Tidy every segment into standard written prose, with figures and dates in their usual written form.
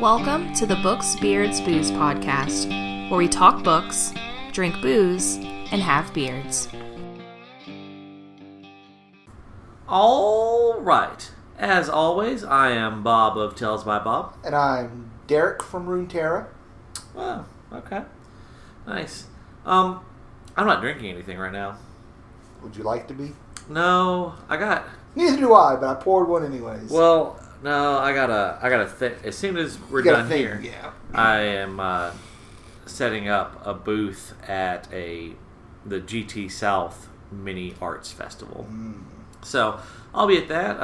Welcome to the Books, Beards, Booze podcast, where we talk books, drink booze, and have beards. All right. As always, I am Bob of Tales by Bob. And I'm Derek from Runeterra. Oh, okay. Nice. I'm not drinking anything right now. Would you like to be? No, Neither do I, but I poured one anyways. Well, no, I got a thing. As soon as we're done here, yeah. I am setting up a booth at the GT South Mini Arts Festival. So I'll be at that.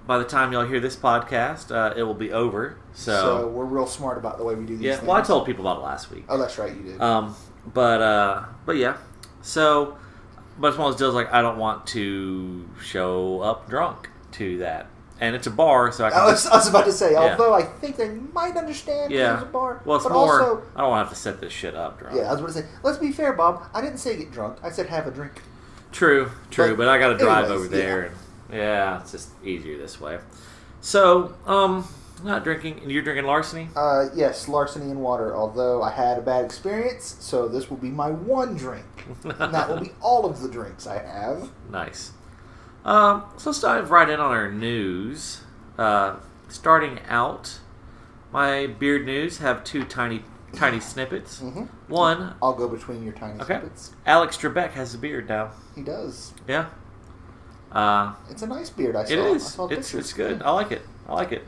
By the time y'all hear this podcast, it will be over. So we're real smart about the way we do these things. Well, I told people about it last week. Oh, that's right, you did. But yeah. So, but it's one of those deals like I don't want to show up drunk to that. And it's a bar, so I can... I was about to say, although I think they might understand it's a bar. Well, it's but more... Also, I don't want to have to set this shit up drunk. Yeah, I was about to say, let's be fair, Bob. I didn't say get drunk. I said have a drink. True. But I got to drive over there. Yeah. And, it's just easier this way. So, not drinking. And you're drinking Larceny? Yes, Larceny and water, although I had a bad experience, so this will be my one drink. And that will be all of the drinks I have. Nice. So let's dive right in on our news. Starting out, my beard news have two tiny snippets. Mm-hmm. One, I'll go between your tiny snippets. Alex Trebek has a beard now. He does. Yeah. It's a nice beard. I saw. It is. I saw pictures. It's good. Yeah. I like it.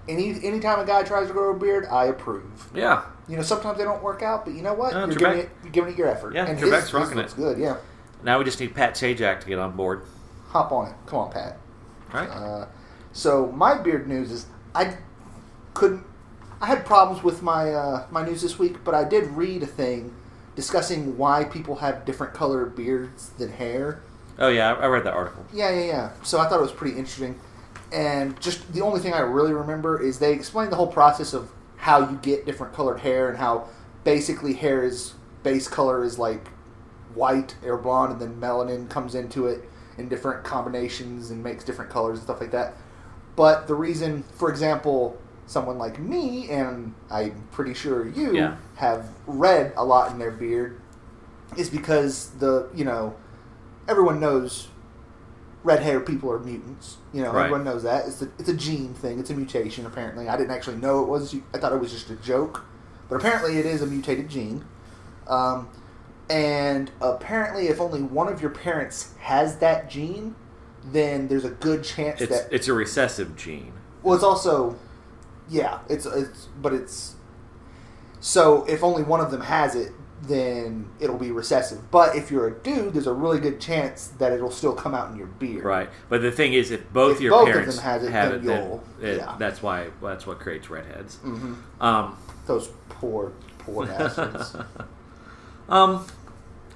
Anytime a guy tries to grow a beard, I approve. Yeah. You know, sometimes they don't work out, but you know what? No, you're giving it your effort. Yeah, and Trebek's his rocking looks it. Good, yeah. Now we just need Pat Sajak to get on board. Hop on it. Come on, Pat. All right. So my beard news is I had problems with my my news this week, but I did read a thing discussing why people have different colored beards than hair. Oh yeah, I read that article. Yeah. So I thought it was pretty interesting. And just the only thing I really remember is they explained the whole process of how you get different colored hair and how basically hair's base color is like white or blonde, and then melanin comes into it in different combinations and makes different colors and stuff like that. But the reason, for example, someone like me, and I'm pretty sure you have red a lot in their beard, is because everyone knows red-haired people are mutants. Everyone knows that. It's a gene thing. It's a mutation, apparently. I didn't actually know it was. I thought it was just a joke. But apparently it is a mutated gene. And apparently if only one of your parents has that gene, then there's a good chance that... It's a recessive gene. Well, it's also... Yeah, so if only one of them has it, then it'll be recessive. But if you're a dude, there's a really good chance that it'll still come out in your beard. Right. But the thing is, if both your parents of them have it, then that's what creates redheads. Mm-hmm. Those poor bastards.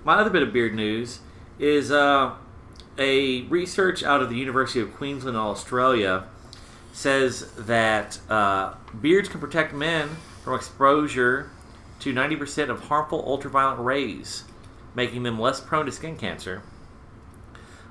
My other bit of beard news is a research out of the University of Queensland, Australia, says that beards can protect men from exposure to 90% of harmful ultraviolet rays, making them less prone to skin cancer.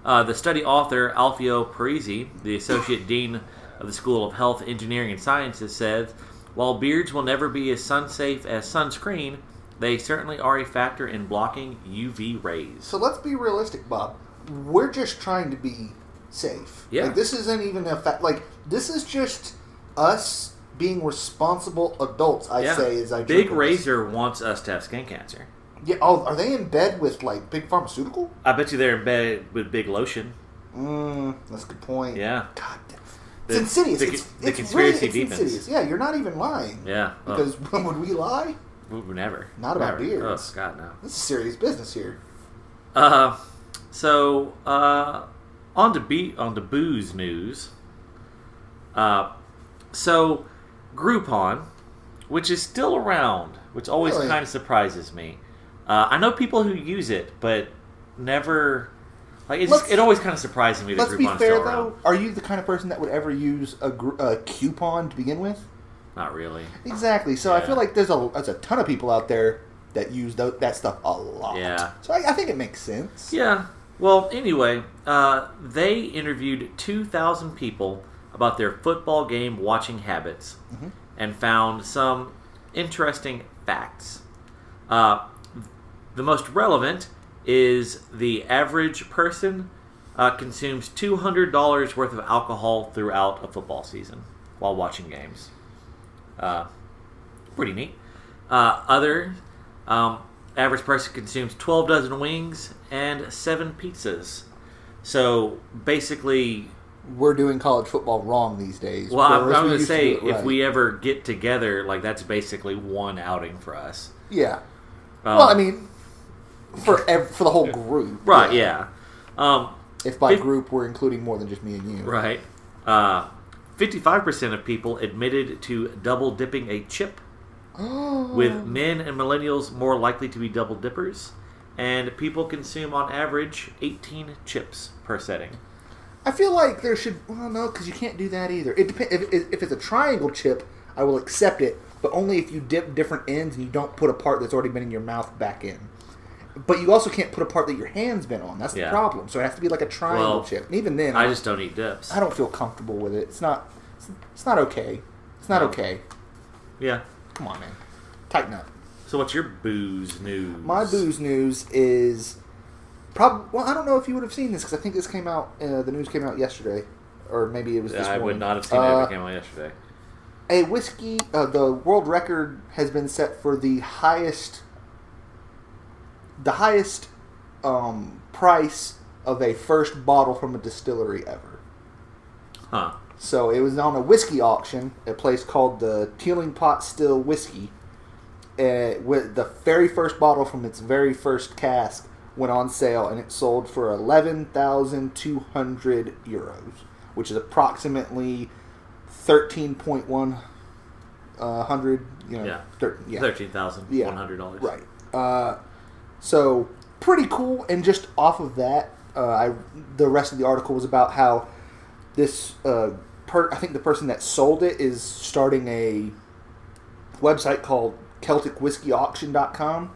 The study author, Alfio Parisi, the Associate Dean of the School of Health, Engineering and Sciences, said, while beards will never be as sun-safe as sunscreen, they certainly are a factor in blocking UV rays. So let's be realistic, Bob. We're just trying to be safe. Yeah. Like, this isn't even a fact. Like, this is just us being responsible adults, I say, as I Big Razor wants us to have skin cancer. Yeah. Oh, are they in bed with, like, Big Pharmaceutical? I bet you they're in bed with Big Lotion. That's a good point. Yeah. God damn. It's insidious. The conspiracy deepens. Insidious. Yeah, you're not even lying. Yeah. Because when would we lie? Never. Not about beards. Oh, God, no. This is serious business here. So, on to booze news. So, Groupon, which is still around, which always kind of surprises me. I know people who use it, but never... Like it always kind of surprises me that Groupon's still around. Let's be fair, though. Are you the kind of person that would ever use a coupon to begin with? Not really. Exactly. So I feel like there's a ton of people out there that use that stuff a lot. Yeah. So I think it makes sense. Yeah. Well, anyway, they interviewed 2,000 people about their football game watching habits. Mm-hmm. and found some interesting facts. The most relevant is the average person consumes $200 worth of alcohol throughout a football season while watching games. Pretty neat. Average person consumes 12 dozen wings and 7 pizzas. So basically, we're doing college football wrong these days. Well, I'm going to say, if we ever get together, like, that's basically one outing for us. Yeah. Well, I mean, for the whole group. Right, yeah. If by group we're including more than just me and you. Right. 55% of people admitted to double dipping a chip, with men and millennials more likely to be double dippers, and people consume on average 18 chips per setting. I feel like there should... Well, no, because you can't do that either. It depends. If it's a triangle chip, I will accept it, but only if you dip different ends and you don't put a part that's already been in your mouth back in. But you also can't put a part that your hand's been on. That's the problem. So it has to be like a triangle chip. And even then... I just don't eat dips. I don't feel comfortable with it. It's not okay. It's not okay. Yeah. Come on, man. Tighten up. So what's your booze news? My booze news is... Well, I don't know if you would have seen this, because I think this came out... the news came out yesterday. Or maybe it was this morning. I would not have seen it if it came out yesterday. A whiskey... the world record has been set for the highest... price of a first bottle from a distillery ever. Huh. So it was on a whiskey auction at a place called the Teeling Pot Still Whiskey. With the very first bottle from its very first cask went on sale, and it sold for 11,200 euros, which is approximately 13,100. $13,100. Right. So pretty cool, and just off of that, the rest of the article was about how this. I think the person that sold it is starting a website called CelticWhiskeyAuction.com,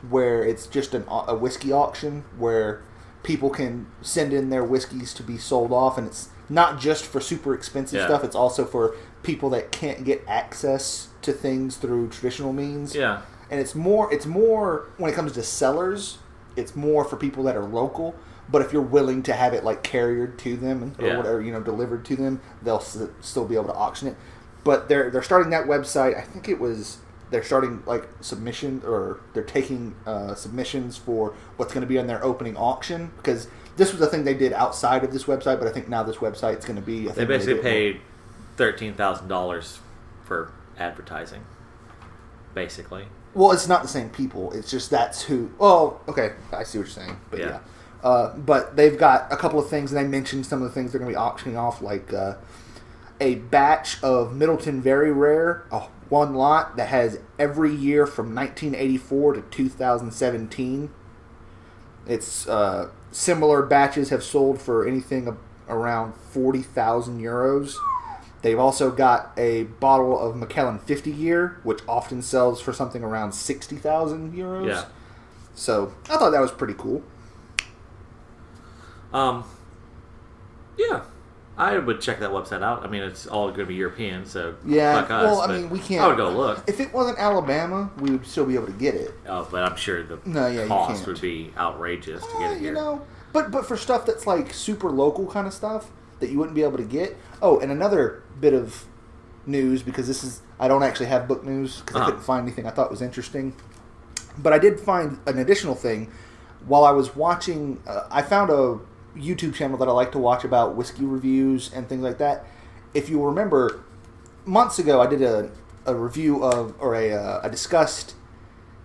where it's just a whiskey auction where people can send in their whiskeys to be sold off, and it's not just for super expensive stuff. It's also for people that can't get access to things through traditional means. Yeah. And it's more when it comes to sellers, it's more for people that are local. But if you're willing to have it like carriered to them or whatever, delivered to them, they'll still be able to auction it. But they're starting that website. I think they're starting like submission, or they're taking submissions for what's going to be on their opening auction, because this was a thing they did outside of this website. But I think now this website's going to be. They basically paid $13,000 for advertising, basically. Well, it's not the same people. It's just that's who... Oh, okay. I see what you're saying. But yeah. But they've got a couple of things, and they mentioned some of the things they're going to be auctioning off, like a batch of Middleton Very Rare, one lot that has every year from 1984 to 2017. It's similar batches have sold for anything around 40,000 euros. They've also got a bottle of Macallan 50 year, which often sells for something around 60,000 euros. Yeah. So I thought that was pretty cool. Yeah. I would check that website out. I mean, it's all going to be European, so yeah. fuck us. Well, I mean, we can't. I would go look. If it wasn't Alabama, we would still be able to get it. Oh, but I'm sure the you cost can't. would be outrageous to get it here. But for stuff that's like super local kind of stuff that you wouldn't be able to get. Oh, and another bit of news, because I don't actually have book news because I couldn't find anything I thought was interesting. But I did find an additional thing while I was watching. I found a YouTube channel that I like to watch about whiskey reviews and things like that. If you remember, months ago I did a review of, or I discussed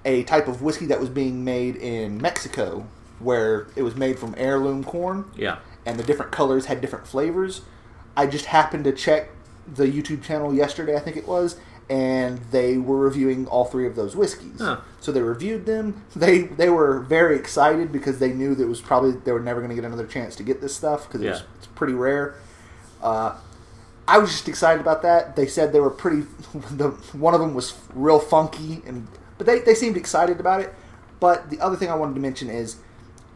a type of whiskey that was being made in Mexico, where it was made from heirloom corn. Yeah. And the different colors had different flavors. I just happened to check the YouTube channel yesterday, I think it was, and they were reviewing all 3 of those whiskeys. Huh. So they reviewed them. They were very excited because they knew that it was probably they were never going to get another chance to get this stuff because it's pretty rare. I was just excited about that. They said they were pretty. One of them was real funky, but they seemed excited about it. But the other thing I wanted to mention is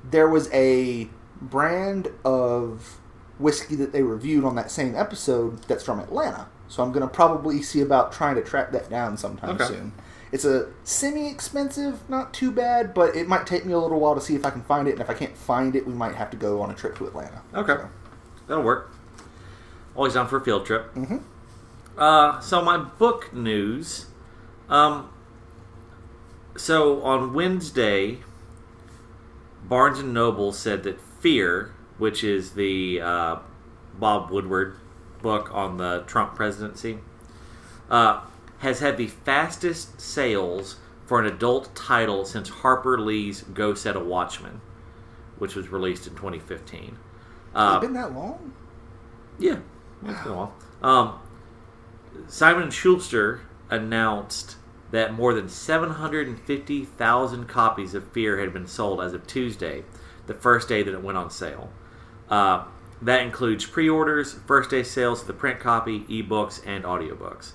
there was a brand of whiskey that they reviewed on that same episode that's from Atlanta. So I'm going to probably see about trying to track that down sometime soon. It's a semi-expensive, not too bad, but it might take me a little while to see if I can find it. And if I can't find it, we might have to go on a trip to Atlanta. Okay. So. That'll work. Always down for a field trip. Mm-hmm. So my book news. So on Wednesday, Barnes & Noble said that Fear, which is the Bob Woodward book on the Trump presidency, has had the fastest sales for an adult title since Harper Lee's Go Set a Watchman, which was released in 2015. Has it been that long? Yeah, it's been a while. Simon & Schuster announced that more than 750,000 copies of Fear had been sold as of Tuesday, the first day that it went on sale. That includes pre-orders, first-day sales of the print copy, ebooks, and audiobooks.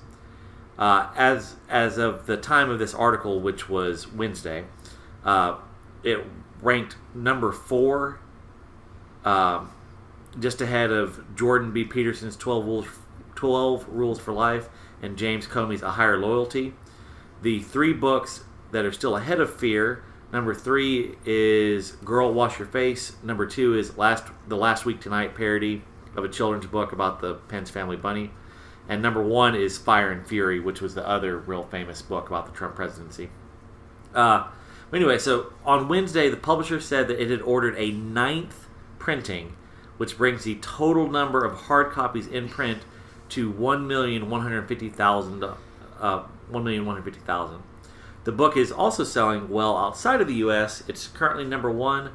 As of the time of this article, which was Wednesday, it ranked number 4, just ahead of Jordan B. Peterson's 12 Rules for Life and James Comey's A Higher Loyalty. The 3 books that are still ahead of Fear, number 3 is Girl, Wash Your Face. Number 2 is the Last Week Tonight parody of a children's book about the Pence family bunny. And number 1 is Fire and Fury, which was the other real famous book about the Trump presidency. Anyway, so on Wednesday, the publisher said that it had ordered a 9th printing, which brings the total number of hard copies in print to 1,150,000. 1,150,000. The book is also selling well outside of the U.S. It's currently number 1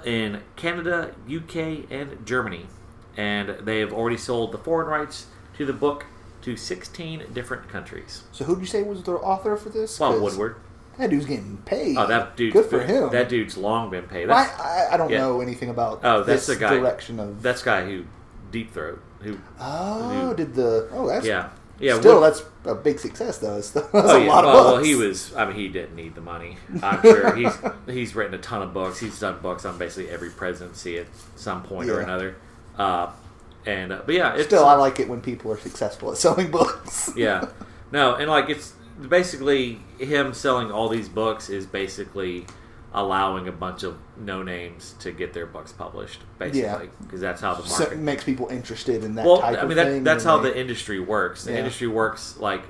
in Canada, UK, and Germany. And they have already sold the foreign rights to the book to 16 different countries. So who did you say was the author for this? Bob Woodward. That dude's getting paid. Oh, that dude's good for him. That dude's long been paid. I don't know anything about that's this the guy, direction of... That's the guy who Deep Throat. That's... Yeah, still, that's a big success, though. That's a lot of books. Well, he didn't need the money. I'm sure he's written a ton of books. He's done books on basically every presidency at some point or another. But yeah, it's still, I like it when people are successful at selling books. Yeah, no, and like it's basically him selling all these books is basically allowing a bunch of no names to get their books published, basically, because that's how the market makes people interested in that type of thing. That's how the industry works. The industry works like,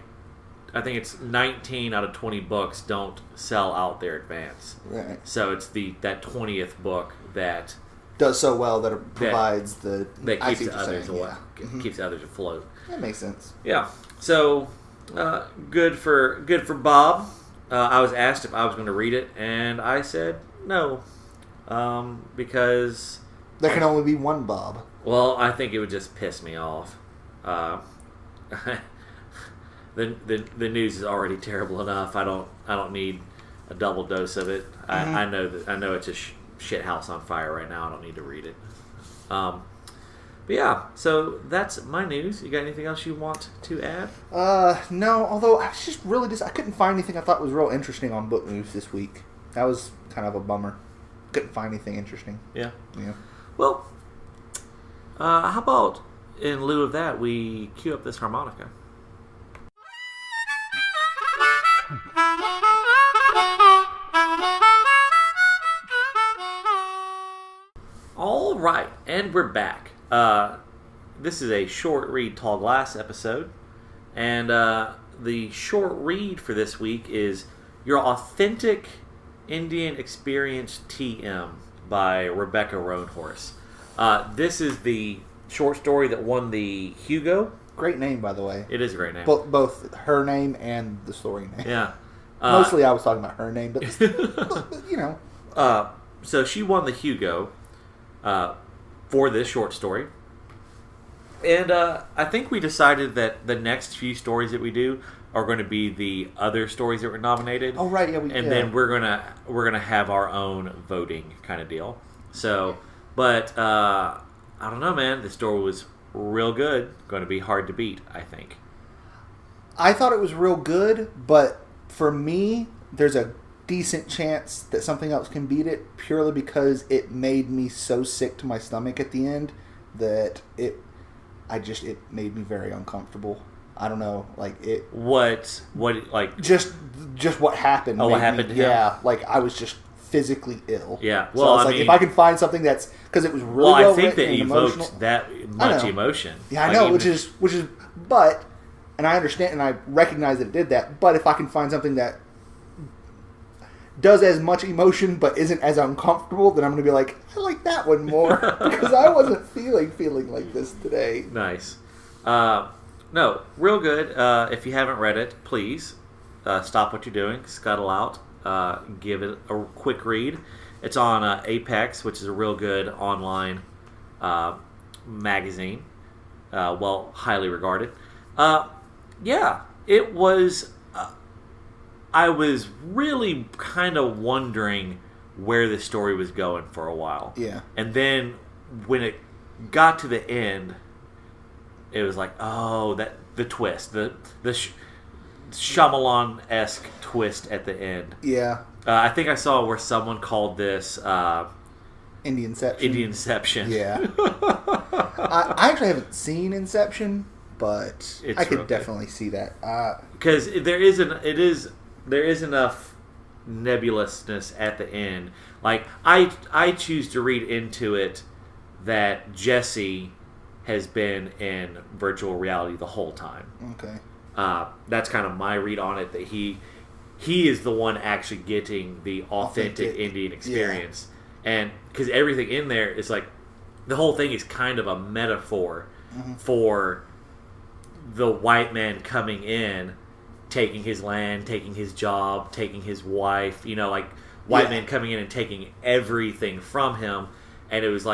I think it's 19 out of 20 books don't sell out their advance. Right. So it's that 20th book that does so well that it provides that keeps others keeps others afloat. That makes sense. Yeah. So good for Bob. I was asked if I was going to read it, and I said no, because there can only be one Bob. Well, I think it would just piss me off. The news is already terrible enough. I don't need a double dose of it. I know it's a shit house on fire right now. I don't need to read it. But yeah, so that's my news. You got anything else you want to add? No, although I was just really I couldn't find anything I thought was real interesting on book news this week. That was kind of a bummer. Couldn't find anything interesting. Yeah. Yeah. Well, how about in lieu of that, we cue up this harmonica. All right, and we're back. This is a short read, tall glass episode, and the short read for this week is Your Authentic Indian Experience TM by Rebecca Roanhorse. This is the short story that won the Hugo. Great name, by the way. It is a great name. Both her name and the story name. Yeah. Mostly I was talking about her name, but you know. So she won the Hugo for this short story. And I think we decided that the next few stories that we do are going to be the other stories that were nominated. Oh, right. Yeah. Then we're gonna have our own voting kind of deal. So, but I don't know, man. The story was real good. Going to be hard to beat, I think. I thought it was real good, but for me, there's a decent chance that something else can beat it purely because it made me so sick to my stomach at the end that it made me very uncomfortable. I don't know, like it. What like just what happened? Oh, what happened to him? Yeah, like I was just physically ill. Yeah, well, so I was like, if I can find something that's because it was really well I think that evoked emotional. that much emotion. Yeah, I like, know, which is, but, and I understand and I recognize that it did that. But if I can find something that does as much emotion but isn't as uncomfortable, then I'm going to be like, I like that one more because I wasn't feeling like this today. Nice. No, real good. If you haven't read it, please stop what you're doing, scuttle out, give it a quick read. It's on Apex, which is a real good online magazine. Highly regarded. Yeah, it was... I was really kind of wondering where the story was going for a while. Yeah. And then when it got to the end, it was like, oh, the twist, the Shyamalan-esque twist at the end. Yeah. I think I saw where someone called this Indianception. Indianception. Yeah. I actually haven't seen Inception, but I could definitely see that. Because there is enough nebulousness at the end. Like I choose to read into it that Jesse has been in virtual reality the whole time. Okay. That's kind of my read on it. That he is the one actually getting the authentic Indian experience, and because everything in there is like the whole thing is kind of a metaphor for the white man coming in, taking his land, taking his job, taking his wife, like white men coming in and taking everything from him. And it was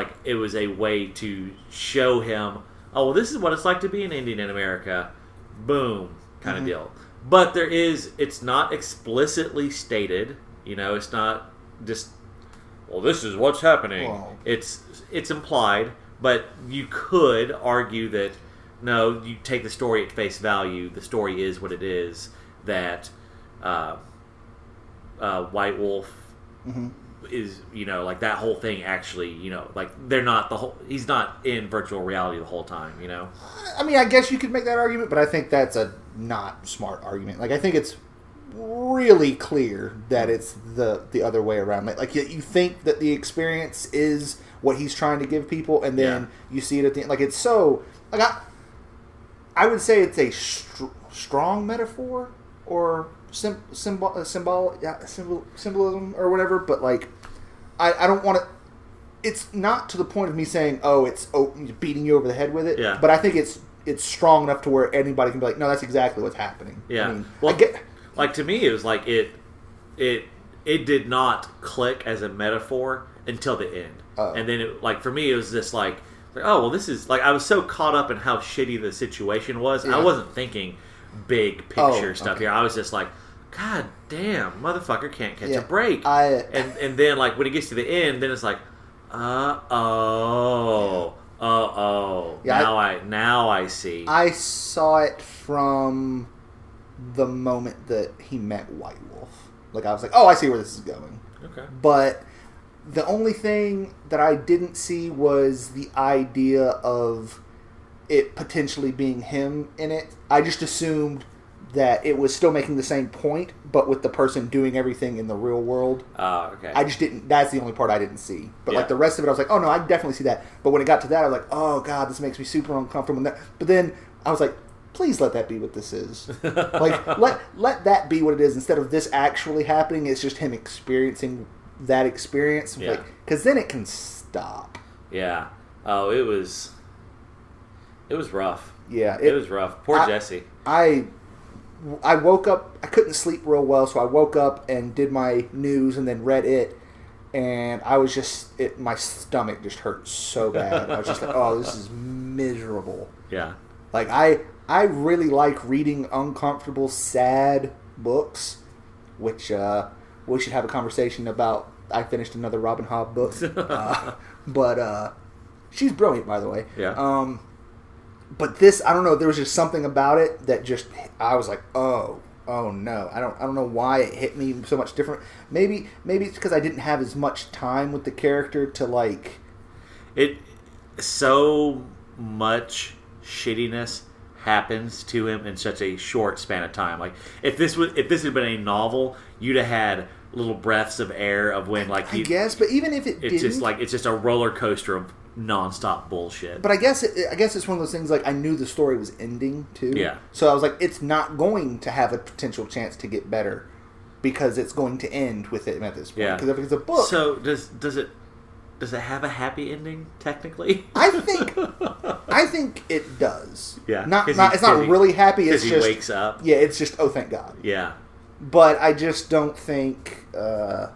a way to show him, oh, well, this is what it's like to be an Indian in America. Boom, kind of deal. But it's not explicitly stated, it's not just, well, this is what's happening. Whoa. It's implied, but you could argue that, no, you take the story at face value. The story is what it is. That White Wolf is, like that whole thing actually, like they're not he's not in virtual reality the whole time, I mean, I guess you could make that argument, but I think that's a not smart argument. Like, I think it's really clear that it's the other way around. Like you think that the experience is what he's trying to give people, and then you see it at the end. Like, it's so... Like, I would say it's a strong metaphor or symbolism or whatever, but like I don't want to. It's not to the point of me saying, oh, it's beating you over the head with it. Yeah. But I think it's strong enough to where anybody can be like, no, that's exactly what's happening. Yeah. I mean, well, like to me, it was like it did not click as a metaphor until the end, and then for me, it was just like, oh, well, this is like I was so caught up in how shitty the situation was. Yeah. I wasn't thinking big picture stuff here. I was just like, God damn, motherfucker can't catch a break. And then like when it gets to the end, then it's like, now I see. I saw it from the moment that he met White Wolf. Like, I was like, oh, I see where this is going. Okay. But the only thing that I didn't see was the idea of it potentially being him in it. I just assumed that it was still making the same point, but with the person doing everything in the real world. Oh, okay. I just didn't... That's the only part I didn't see. But like the rest of it, I was like, oh, no, I definitely see that. But when it got to that, I was like, oh, God, this makes me super uncomfortable. But then I was like, please let that be what this is. Like, let that be what it is. Instead of this actually happening, it's just him experiencing that experience. Yeah. Like, because then it can stop. Yeah. Oh, it was rough. Yeah. It was rough. Poor Jesse. I woke up, I couldn't sleep real well, so I woke up and did my news and then read it, and I was just, my stomach just hurt so bad. I was just like, oh, this is miserable. Yeah. Like, I really like reading uncomfortable, sad books, which we should have a conversation about. I finished another Robin Hobb book, but she's brilliant, by the way. Yeah. But this, I don't know, there was just something about it that just, I was like, oh no. I don't know why it hit me so much different. Maybe it's because I didn't have as much time with the character to like... So much shittiness happens to him in such a short span of time. Like if this had been a novel, you'd have had little breaths of air of when like I guess, but even if it's just a roller coaster of nonstop bullshit. But I guess it's one of those things like I knew the story was ending too. Yeah. So I was like, it's not going to have a potential chance to get better because it's going to end with it at this point. Yeah. Because if it's a book, so does it have a happy ending technically? I think it does. Yeah. It's not really happy. It's he just wakes up. Yeah. It's just oh thank God. Yeah. But I just don't think. I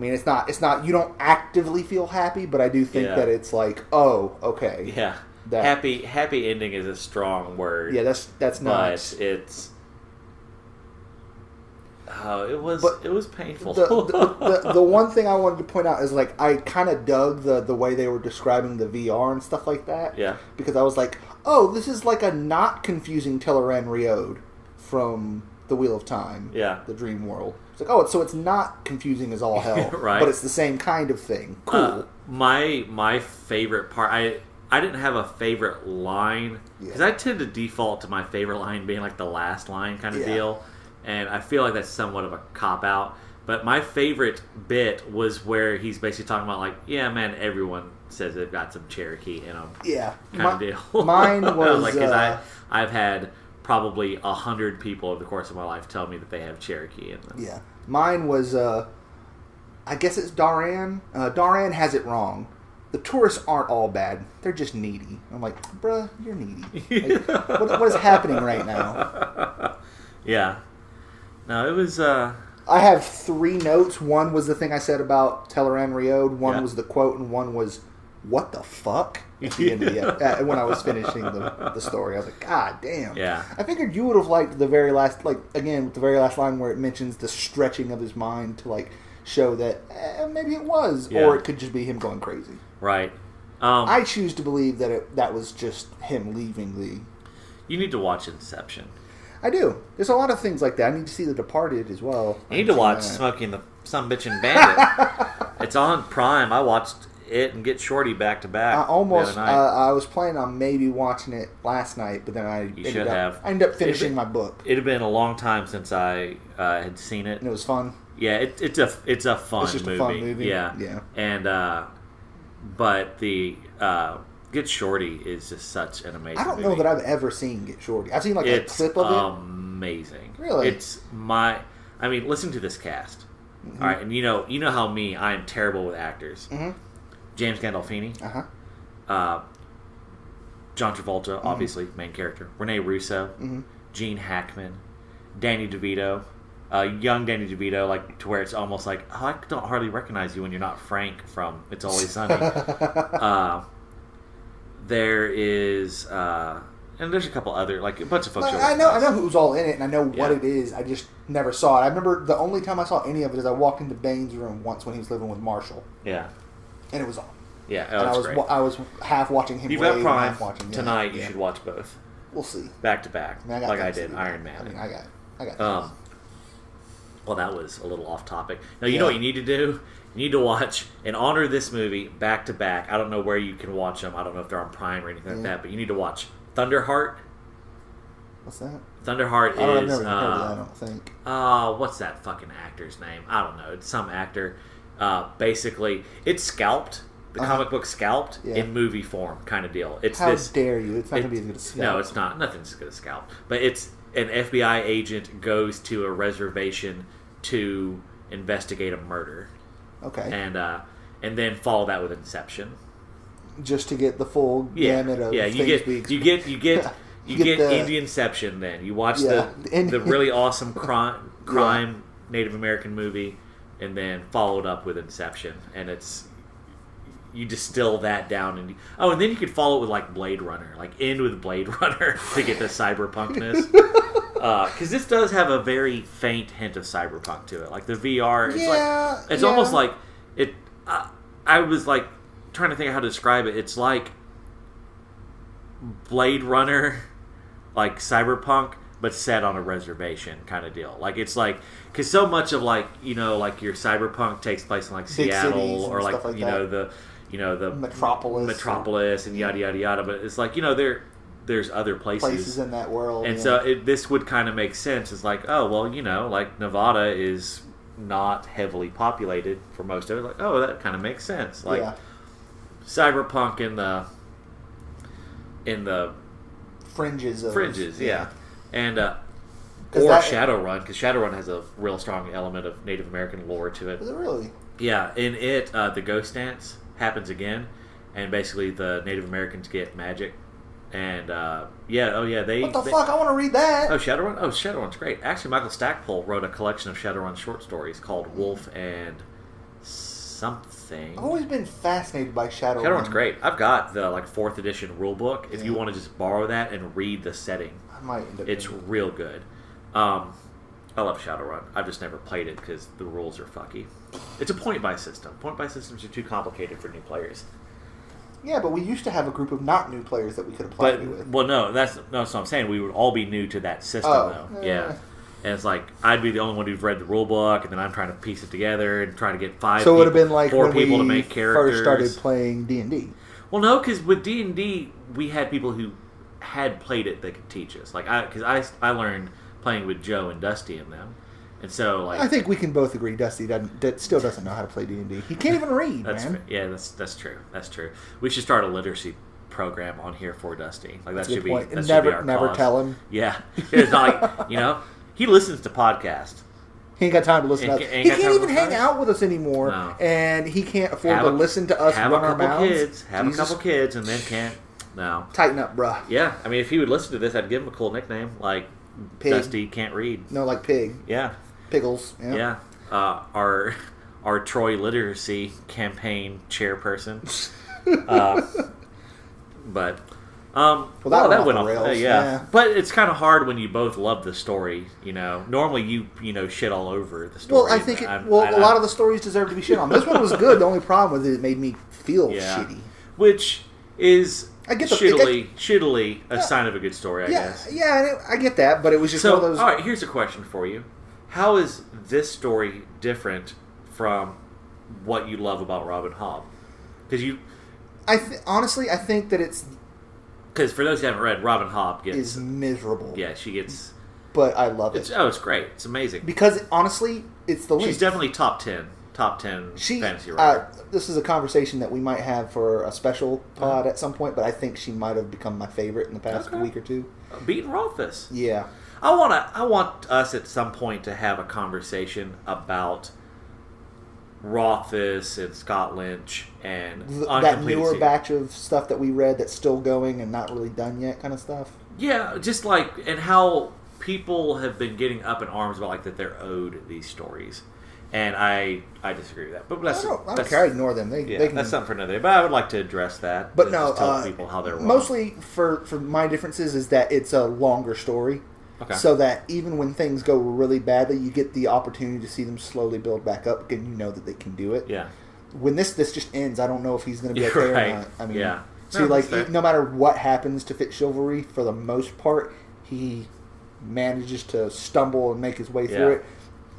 mean, it's not. You don't actively feel happy, but I do think that it's like, oh, okay. Yeah. Happy ending is a strong word. Yeah, that's not. But it's. Oh, it was painful. The one thing I wanted to point out is like I kind of dug the way they were describing the VR and stuff like that. Yeah. Because I was like, oh, this is like a not confusing Teleran Riode from The Wheel of Time. Yeah. The Dream World. It's like, oh, so it's not confusing as all hell, right? But it's the same kind of thing. Cool. My favorite part, I didn't have a favorite line because I tend to default to my favorite line being like the last line kind of deal, and I feel like that's somewhat of a cop out. But my favorite bit was where he's basically talking about like, yeah, man, everyone says they've got some Cherokee in them. Yeah, kind of deal. Mine was like because I've had probably 100 people over the course of my life tell me that they have Cherokee in them. Yeah. Mine was, I guess it's Daran. Daran has it wrong. The tourists aren't all bad. They're just needy. I'm like, bruh, you're needy. Like, what is happening right now? Yeah. No, it was... I have 3 notes. One was the thing I said about Teleran Riode. One was the quote, and one was, what the fuck? At the end of the when I was finishing the story, I was like, God damn. Yeah. I figured you would have liked the very last, like again with the very last line where it mentions the stretching of his mind to like show that maybe it was, or it could just be him going crazy. Right. I choose to believe that that was just him leaving the. You need to watch Inception. I do. There's a lot of things like that. I need to see The Departed as well. You need to watch Smokey and the Sumbitchin' Bandit. It's on Prime. I watched it and Get Shorty back to back. I was planning on maybe watching it last night, but then I ended up finishing my book. It had been a long time since I had seen it, and it was fun. Yeah, it's a fun It's just movie. a fun movie. Yeah. And but the Get Shorty is just such an amazing. I don't movie. know that I've ever seen Get Shorty. I've seen like a clip of it. Amazing. Really? I mean, listen to this cast. Mm-hmm. All right, and you know how I am terrible with actors. Mm-hmm. James Gandolfini. John Travolta, obviously, main character. Rene Russo. Mm-hmm. Gene Hackman. Danny DeVito. Young Danny DeVito, like to where it's almost like, oh, I don't hardly recognize you when you're not Frank from It's Always Sunny. There is, and there's a couple other, like a bunch of folks. I know who's all in it, and I know what it is. I just never saw it. I remember the only time I saw any of it is I walked into Bane's room once when he was living with Marshall. Yeah. And it was on. Yeah, I was half watching him. You've got Prime tonight. You should watch both. We'll see. Back to back, I did Iron Man. I mean, I got. Well, that was a little off topic. Now you know what you need to do. You need to watch and honor this movie back to back. I don't know where you can watch them. I don't know if they're on Prime or anything like that. But you need to watch Thunderheart. What's that? Thunderheart is. I've never heard of that, I don't think. What's that fucking actor's name? I don't know. It's some actor. Basically, it's Scalped. The comic book Scalped in movie form kind of deal. It's How dare you? It's not going to be as good as Scalped. No, it's not. Nothing's as good as Scalped. But it's an FBI agent goes to a reservation to investigate a murder. Okay. And then follow that with Inception. Just to get the full gamut of things you get Indianception. Then you watch the really awesome crime Native American movie, and then follow it up with Inception, and you distill that down, and and then you could follow it with like Blade Runner, like end with Blade Runner to get the cyberpunkness. Because this does have a very faint hint of cyberpunk to it, like the VR. It's almost like it. I was like trying to think of how to describe it. It's like Blade Runner, like cyberpunk, but set on a reservation kind of deal. Like it's like because so much of like like your cyberpunk takes place in like big Seattle or like the Metropolis and yada yada yada. But it's like there's other places in that world. And so this would kind of make sense. It's like, oh, well, like Nevada is not heavily populated for most of it. Like, oh, that kind of makes sense. Like cyberpunk in the fringes, yeah. And or Shadowrun, because Shadowrun has a real strong element of Native American lore to it. Is it really? Yeah, in it, the ghost dance happens again, and basically the Native Americans get magic. And what the fuck? I want to read that. Oh, Shadowrun? Oh, Shadowrun's great. Actually, Michael Stackpole wrote a collection of Shadowrun short stories called Wolf and something. I've always been fascinated by Shadowrun. Shadowrun's great. I've got the 4th edition rule book. If you want to just borrow that and read the setting, I might end up. It's real good. I love Shadowrun. I've just never played it because the rules are fucky. It's a point-buy system. Point-buy systems are too complicated for new players. Yeah, but we used to have a group of not new players that we could have played with. Well, no, that's what I'm saying. We would all be new to that system, though. Yeah. And it's like, I'd be the only one who'd read the rule book, and then I'm trying to piece it together and trying to get So it would have been like 4 when people we to make characters. first started playing D&D. Well, no, because with D&D, we had people who had played it that could teach us. Like, I learned playing with Joe and Dusty and them. And so, like, I think we can both agree Dusty still doesn't know how to play D&D. He can't even read, man. Yeah, that's true. That's true. We should start a literacy program on here for Dusty. Like, that should be our never cause. Tell him. Yeah. It's not like, he listens to podcasts. He ain't got time to listen to us. He can't even hang out with us anymore, and he can't afford to listen to us run our mouths. Have a couple kids, and then can't. No. Tighten up, bruh. Yeah. I mean, if he would listen to this, I'd give him a cool nickname, like Pig. Dusty Can't Read. No, like Pig. Yeah. Piggles. Yeah. Our Troy literacy campaign chairperson. But that went off. Rails. Yeah. But it's kind of hard when you both love the story. Normally you shit all over the story. Well, I think a lot of the stories deserve to be shit on. This one was good. The only problem with it made me feel shitty, which is. I get shittily a sign of a good story, I guess. Yeah, I get that, but it was just one of those. All right, here's a question for you. How is this story different from what you love about Robin Hobb? Because honestly, I think that it's... Because for those who haven't read, Robin Hobb is miserable. Yeah, she gets... But I love it. It's great. It's amazing. Because, honestly, it's the link. She's definitely top 10 fantasy writer. This is a conversation that we might have for a special pod at some point, but I think she might have become my favorite in the past week or two. Beating Rothfuss. Yeah. I want us at some point to have a conversation about Rothfuss and Scott Lynch and that newer batch of stuff that we read that's still going and not really done yet kind of stuff. Yeah, just and how people have been getting up in arms about that they're owed these stories. And I disagree with that. But I don't care. I ignore them. They can, that's something for another day. But I would like to address that. But no, just tell people how they're wrong. Mostly for my differences is that it's a longer story. Okay. So that even when things go really badly, you get the opportunity to see them slowly build back up, and you know that they can do it. Yeah. When this just ends, I don't know if he's going to be okay or not. I mean, yeah. No matter what happens to Fit Chivalry, for the most part, he manages to stumble and make his way through it.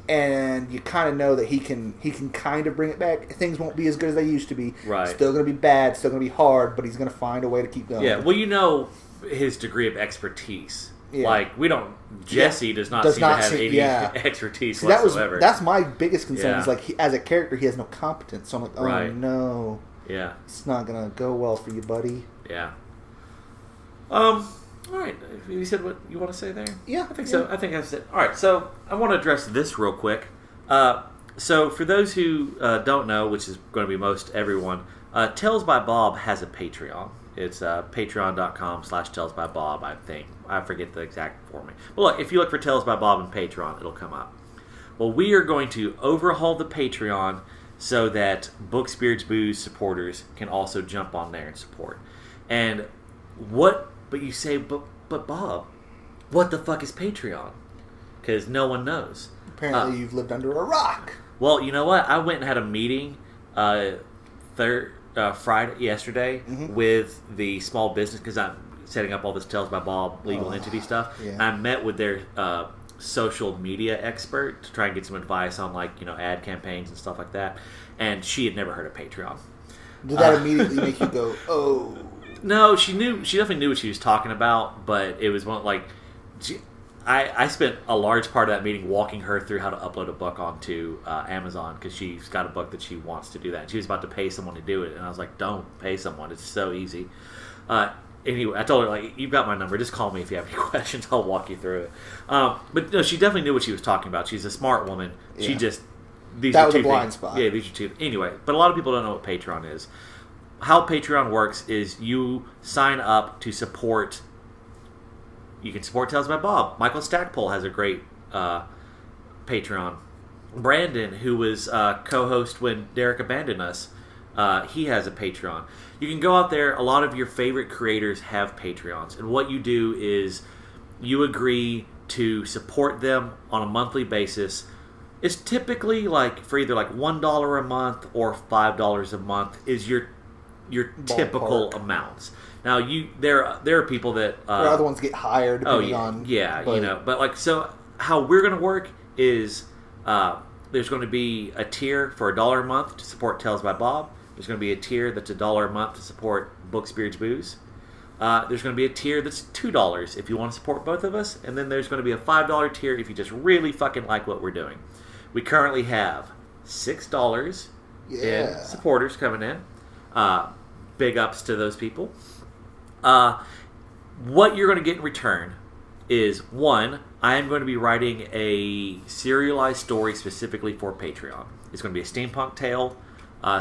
And you kind of know that he can kind of bring it back. Things won't be as good as they used to be. Right. Still going to be bad, still going to be hard, but he's going to find a way to keep going. Yeah, well, his degree of expertise. Yeah. Jesse does not seem to have any expertise whatsoever. That's my biggest concern. Is as a character, he has no competence. So I'm like, oh no. Yeah. It's not going to go well for you, buddy. Yeah. All right. You said what you want to say there? Yeah. I think so. I think that's it. All right. So I want to address this real quick. So for those who don't know, which is going to be most everyone, Tales by Bob has a Patreon. It's patreon.com/tellsbybob, I think. I forget the exact format. But look, if you look for Tales by Bob and Patreon, it'll come up. Well, we are going to overhaul the Patreon so that Books, Beards, Booze supporters can also jump on there and support. And but you say, but Bob, what the fuck is Patreon? Because no one knows. Apparently you've lived under a rock. Well, you know what? I went and had a meeting Friday yesterday with the small business, because I'm setting up all this Tales by Bob legal entity stuff. Yeah. I met with their social media expert to try and get some advice on ad campaigns and stuff like that, and she had never heard of Patreon. Did that immediately make you go, oh? No, she definitely knew what she was talking about, but it was one like I spent a large part of that meeting walking her through how to upload a book onto Amazon, because she's got a book that she wants to do that. And she was about to pay someone to do it, and I was like, don't pay someone. It's so easy. Anyway, I told her, like, you've got my number. Just call me if you have any questions. I'll walk you through it. But no, she definitely knew what she was talking about. She's a smart woman. Yeah. She just... That was a blind spot. Yeah, these are two. Anyway, but a lot of people don't know what Patreon is. How Patreon works is you sign up to support... You can support Tales by Bob. Michael Stackpole has a great Patreon. Brandon, who was co-host when Derek abandoned us, he has a Patreon. You can go out there. A lot of your favorite creators have Patreons. And what you do is you agree to support them on a monthly basis. It's typically like for either like $1 a month or $5 a month is your typical amounts. Now there are people that other ones get higher depending on but like, so how we're going to work is there's going to be a tier for $1 a month to support Tales by Bob. There's going to be a tier that's $1 a month to support Books, Beards, Booze. There's going to be a tier that's $2 if you want to support both of us, and then there's going to be a $5 tier if you just really fucking like what we're doing. We currently have $6 in supporters coming in. Big ups to those people. What you're going to get in return is, one, I am going to be writing a serialized story specifically for Patreon. It's going to be a steampunk tale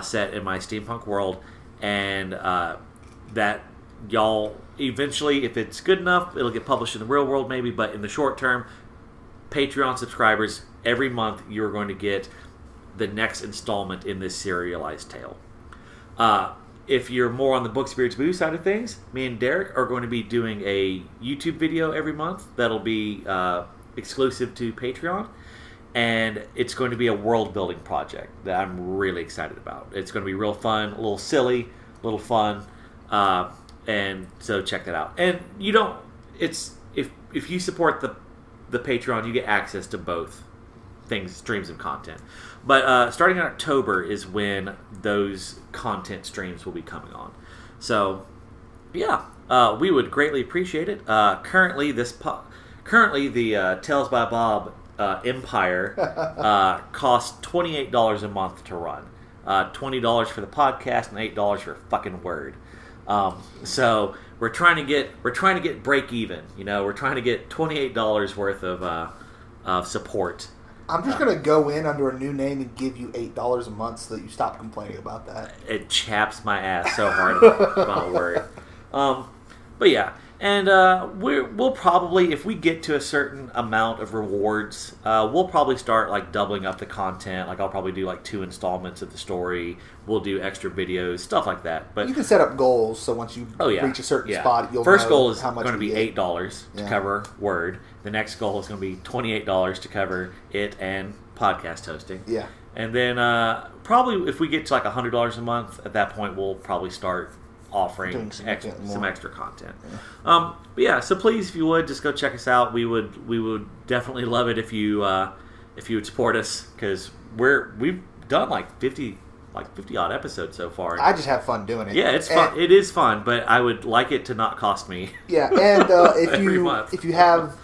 set in my steampunk world, and that y'all eventually, if it's good enough, it'll get published in the real world maybe, but in the short term, Patreon subscribers, every month you're going to get the next installment in this serialized tale. If you're more on the Books, Beards, Boo side of things, me and Derek are going to be doing a YouTube video every month that'll be exclusive to Patreon, and it's going to be a world-building project that I'm really excited about. It's going to be real fun, a little silly, a little fun, and so check that out. And you don't... It's if you support the Patreon, you get access to both things, streams of content. But starting in October is when those content streams will be coming on. So, yeah, we would greatly appreciate it. Currently, the Tales by Bob Empire costs $28 a month to run. $20 for the podcast and $8 for a fucking word. So we're trying to get break even. You know, we're trying to get $28 worth of support. I'm just going to go in under a new name and give you $8 a month so that you stop complaining about that. It chaps my ass so hard about word. But yeah, and we'll probably, if we get to a certain amount of rewards, we'll probably start like doubling up the content. Like I'll probably do like 2 installments of the story. We'll do extra videos, stuff like that. But you can set up goals, so once you reach a certain spot, you'll First know goal is how much going to be $8 to cover Word. The next goal is going to be $28 to cover it and podcast hosting. Yeah. And then probably if we get to like $100 a month, at that point we'll probably start offering some extra content. Yeah. But yeah, so please, if you would, just go check us out. We would definitely love it if you would support us, because we've done like 50 odd episodes so far. I just have fun doing it. Yeah, it's fun. It is fun, but I would like it to not cost me. Yeah, and if you have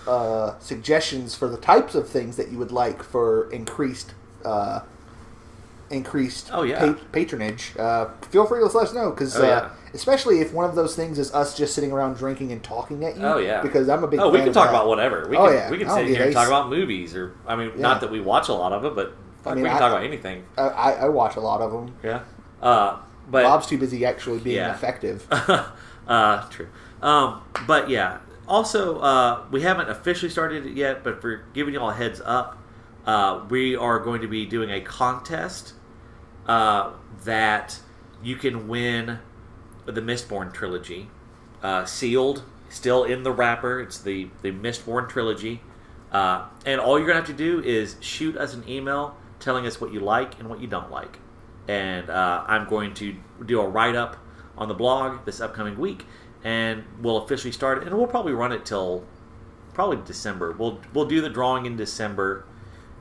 suggestions for the types of things that you would like for increased patronage, feel free to let us know, because especially if one of those things is us just sitting around drinking and talking at you. Oh yeah, because I'm a big fan we can of talk that. about whatever. We can sit here and talk about movies, or not that we watch a lot of it, but we can talk about anything. I watch a lot of them. Yeah, but Bob's too busy actually being effective. True. But yeah, also we haven't officially started it yet, but for giving you all a heads up, we are going to be doing a contest that you can win the Mistborn trilogy, sealed, still in the wrapper. It's the Mistborn trilogy, and all you're gonna have to do is shoot us an email telling us what you like and what you don't like, and I'm going to do a write-up on the blog this upcoming week, and we'll officially start it, and we'll probably run it till probably December. We'll do the drawing in December,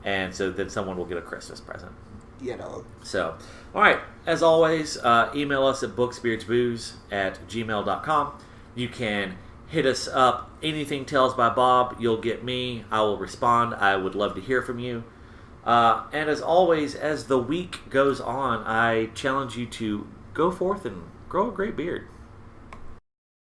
and so then someone will get a Christmas present. Yeah, dog. So, all right. As always, email us at booksbeardsbooze@gmail.com. You can hit us up. Anything Tales by Bob, you'll get me. I will respond. I would love to hear from you. And as always, as the week goes on, I challenge you to go forth and grow a great beard.